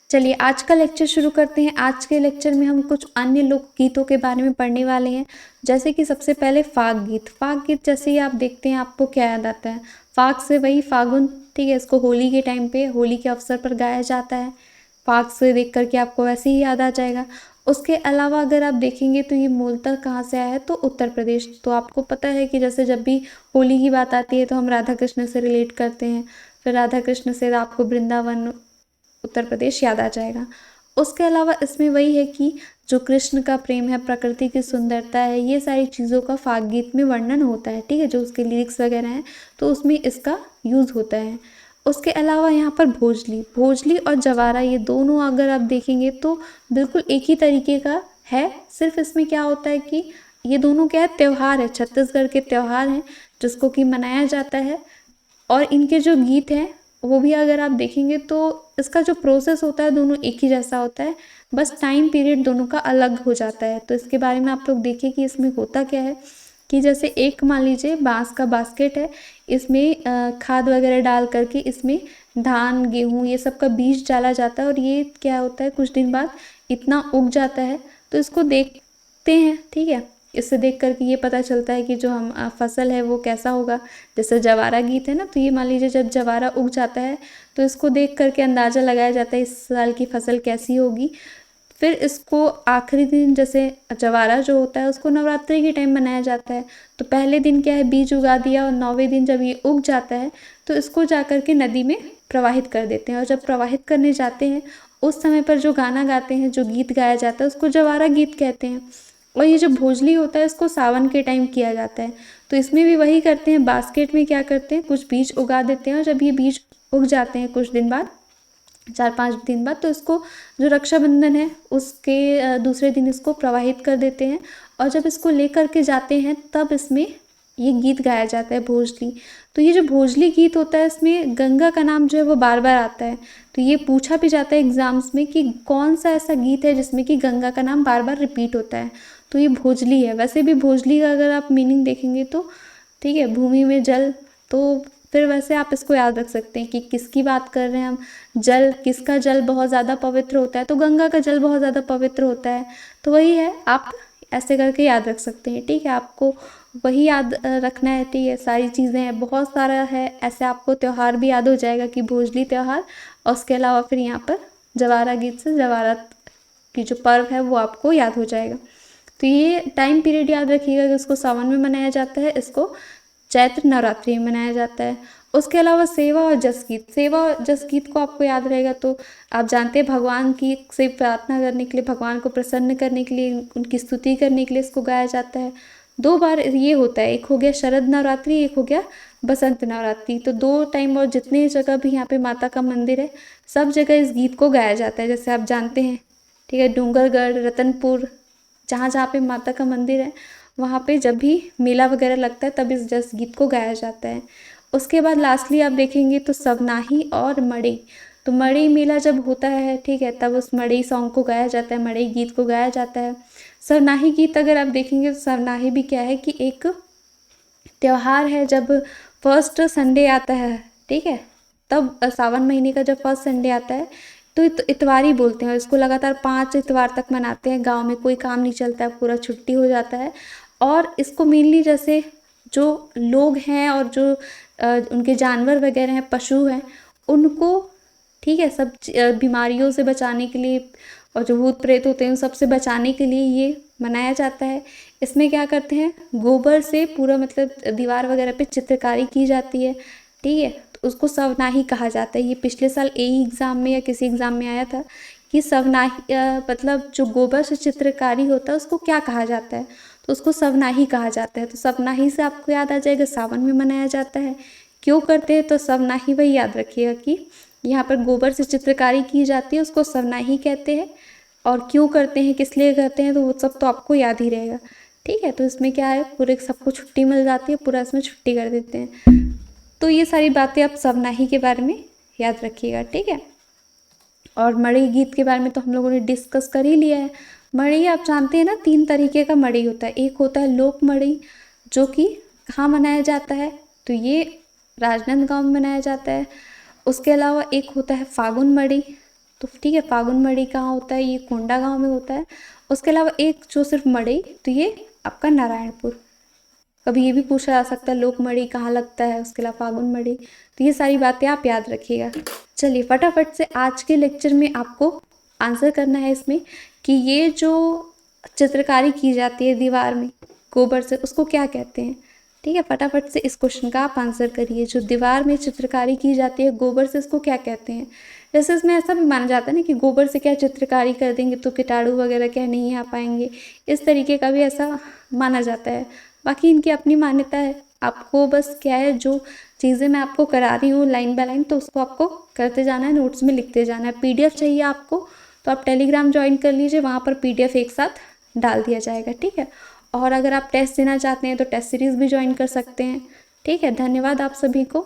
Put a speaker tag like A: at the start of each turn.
A: चलिए आज का लेक्चर शुरू करते हैं। आज के लेक्चर में हम कुछ अन्य लोकगीतों के बारे में पढ़ने वाले हैं, जैसे कि सबसे पहले फाग गीत। फाग गीत जैसे ही आप देखते हैं आपको क्या याद आता है? फाग से वही फागुन, ठीक है, इसको होली के टाइम पे, होली के अवसर पर गाया जाता है। फाग से देख करके आपको वैसे ही याद आ जाएगा। उसके अलावा अगर आप देखेंगे तो ये मूलतः कहाँ से आया है, तो उत्तर प्रदेश। तो आपको पता है कि जैसे जब भी होली की बात आती है तो हम राधा कृष्ण से रिलेट करते हैं, फिर राधा कृष्ण से आपको वृंदावन, उत्तर प्रदेश याद आ जाएगा। उसके अलावा इसमें वही है कि जो कृष्ण का प्रेम है, प्रकृति की सुंदरता है, ये सारी चीज़ों का फाग गीत में वर्णन होता है, ठीक है, जो उसके लिरिक्स वगैरह हैं तो उसमें इसका यूज़ होता है। उसके अलावा यहाँ पर भोजली, भोजली और जवारा, ये दोनों अगर आप देखेंगे तो बिल्कुल एक ही तरीके का है। सिर्फ इसमें क्या होता है कि ये दोनों क्या है, त्यौहार है, छत्तीसगढ़ के त्यौहार हैं जिसको कि मनाया जाता है। और इनके जो गीत हैं वो भी अगर आप देखेंगे तो इसका जो प्रोसेस होता है दोनों एक ही जैसा होता है, बस टाइम पीरियड दोनों का अलग हो जाता है। तो इसके बारे में आप लोग देखिए कि इसमें होता क्या है कि जैसे एक मान लीजिए बांस का बास्केट है, इसमें खाद वगैरह डाल करके इसमें धान गेहूँ ये सब का बीज डाला जाता है और ये क्या होता है कुछ दिन बाद इतना उग जाता है। तो इसको देखते हैं, ठीक है, इससे देख करके ये पता चलता है कि जो हम फसल है वो कैसा होगा। जैसे जवारा गीत है ना, तो ये मान लीजिए जब जवारा उग जाता है तो इसको देख करके अंदाज़ा लगाया जाता है इस साल की फसल कैसी होगी। फिर इसको आखिरी दिन, जैसे जवारा जो होता है उसको नवरात्रि के टाइम मनाया जाता है, तो पहले दिन क्या है बीज उगा दिया और 9वें दिन जब ये उग जाता है तो इसको जा कर के नदी में प्रवाहित कर देते हैं। और जब प्रवाहित करने जाते हैं उस समय पर जो गाना गाते हैं, जो गीत गाया जाता है उसको जवारा गीत कहते हैं। और ये जो भोजली होता है इसको सावन के टाइम किया जाता है। तो इसमें भी वही करते हैं, बास्केट में क्या करते हैं कुछ बीज उगा देते हैं और जब ये बीज उग जाते हैं कुछ दिन बाद, 4-5 दिन बाद, तो इसको जो रक्षाबंधन है उसके दूसरे दिन इसको प्रवाहित कर देते हैं। और जब इसको लेकर के जाते हैं तब इसमें ये गीत गाया जाता है भोजली। तो ये जो भोजली गीत होता है इसमें गंगा का नाम जो है वो बार बार आता है। तो ये पूछा भी जाता है एग्जाम्स में कि कौन सा ऐसा गीत है जिसमें कि गंगा का नाम बार बार रिपीट होता है, तो ये भोजली है। वैसे भी भोजली का अगर आप मीनिंग देखेंगे तो, ठीक है, भूमि में जल, तो फिर वैसे आप इसको याद रख सकते हैं कि किसकी बात कर रहे हैं हम। जल, किसका जल बहुत ज़्यादा पवित्र होता है, तो गंगा का जल बहुत ज़्यादा पवित्र होता है। तो वही है, आप ऐसे करके याद रख सकते हैं, ठीक है, आपको वही याद रखना है, ठीक है। सारी चीज़ें हैं, बहुत सारा है, ऐसे आपको त्यौहार भी याद हो जाएगा कि भोजली त्यौहार, और उसके अलावा फिर यहाँ पर जवारा गीत से जवारा की जो पर्व है वो आपको याद हो जाएगा। तो ये टाइम पीरियड याद रखिएगा कि इसको सावन में मनाया जाता है, इसको चैत्र नवरात्रि में मनाया जाता है। उसके अलावा सेवा और जस गीत, सेवा और जस गीत को आपको याद रहेगा तो आप जानते हैं भगवान की से प्रार्थना करने के लिए, भगवान को प्रसन्न करने के लिए, उनकी स्तुति करने के लिए इसको गाया जाता है। 2 बार ये होता है, एक हो गया शरद नवरात्रि, एक हो गया बसंत नवरात्रि। तो 2 टाइम, और जितने जगह भी यहाँ पे माता का मंदिर है सब जगह इस गीत को गाया जाता है, जैसे आप जानते हैं, ठीक है, डूंगरगढ़, रतनपुर, जहाँ जहाँ पे माता का मंदिर है वहाँ पे जब भी मेला वगैरह लगता है तब इस जस गीत को गाया जाता है। उसके बाद लास्टली आप देखेंगे तो सवनाही और मड़ई, तो मड़ई मेला जब होता है, ठीक है, तब उस मड़ई सॉन्ग को गाया जाता है, मड़ई गीत को गाया जाता है। सवनाही गीत अगर आप देखेंगे तो सवनाही भी क्या है कि एक त्यौहार है, जब फर्स्ट संडे आता है, ठीक है, तब सावन महीने का जब फर्स्ट संडे आता है तो इतवारी बोलते हैं, और इसको लगातार 5 इतवार तक मनाते हैं। गांव में कोई काम नहीं चलता है, पूरा छुट्टी हो जाता है। और इसको मेनली जैसे जो लोग हैं और जो उनके जानवर वगैरह हैं, पशु हैं, उनको, ठीक है, सब बीमारियों से बचाने के लिए, और जो भूत प्रेत होते हैं उन सब से बचाने के लिए ये मनाया जाता है। इसमें क्या करते हैं, गोबर से पूरा मतलब दीवार वगैरह पे चित्रकारी की जाती है, ठीक है, तो उसको सवनाही कहा जाता है। ये पिछले साल एई एग्ज़ाम में या किसी एग्ज़ाम में आया था कि सवनाही मतलब जो गोबर से चित्रकारी होता है उसको क्या कहा जाता है, तो उसको सवनाही कहा जाता है। तो सवनाही से आपको याद आ जाएगा सावन में मनाया जाता है। क्यों करते हैं, तो सवनाही वही याद रखिएगा कि यहाँ पर गोबर से चित्रकारी की जाती है, उसको सवनाही कहते हैं। और क्यों करते हैं, किस लिए करते हैं, तो वो सब तो आपको याद ही रहेगा, ठीक है। तो इसमें क्या है, पूरे सबको छुट्टी मिल जाती है, पूरा इसमें छुट्टी कर देते हैं। तो ये सारी बातें आप सवनाही के बारे में याद रखिएगा, ठीक है। और मड़ई गीत के बारे में तो हम लोगों ने डिस्कस कर ही लिया है। मड़ई आप जानते हैं ना, 3 तरीके का मड़ई होता है। एक होता है लोक मड़ई, जो कि कहाँ मनाया जाता है, तो ये राजनांदगांव में मनाया जाता है। उसके अलावा एक होता है फागुन मड़ई, तो ठीक है, फागुन मड़ी कहाँ होता है, ये कोंडा गांव में होता है। उसके अलावा एक जो सिर्फ मड़ई, तो ये आपका नारायणपुर। कभी ये भी पूछा जा सकता है लोक मड़ी कहाँ लगता है, उसके अलावा फागुन मड़ी। तो ये सारी बातें आप याद रखिएगा। चलिए फटाफट से आज के लेक्चर में आपको आंसर करना है इसमें कि ये जो चित्रकारी की जाती है दीवार में गोबर से, उसको क्या कहते हैं। ठीक है, फटाफट से इस क्वेश्चन का आप आंसर करिए। जो दीवार में चित्रकारी की जाती है गोबर से, इसको क्या कहते हैं। जैसे इसमें ऐसा भी माना जाता है ना कि गोबर से क्या चित्रकारी कर देंगे तो कीटाणु वगैरह क्या नहीं आ पाएंगे, इस तरीके का भी ऐसा माना जाता है। बाकी इनकी अपनी मान्यता है, आपको बस क्या है, जो चीज़ें मैं आपको करा रही हूँ लाइन बाय लाइन, तो उसको आपको करते जाना है, नोट्स में लिखते जाना है। पीडीएफ चाहिए आपको तो आप टेलीग्राम ज्वाइन कर लीजिए, वहाँ पर पीडीएफ एक साथ डाल दिया जाएगा। ठीक है, और अगर आप टेस्ट देना चाहते हैं तो टेस्ट सीरीज़ भी ज्वाइन कर सकते हैं। ठीक है, धन्यवाद आप सभी को।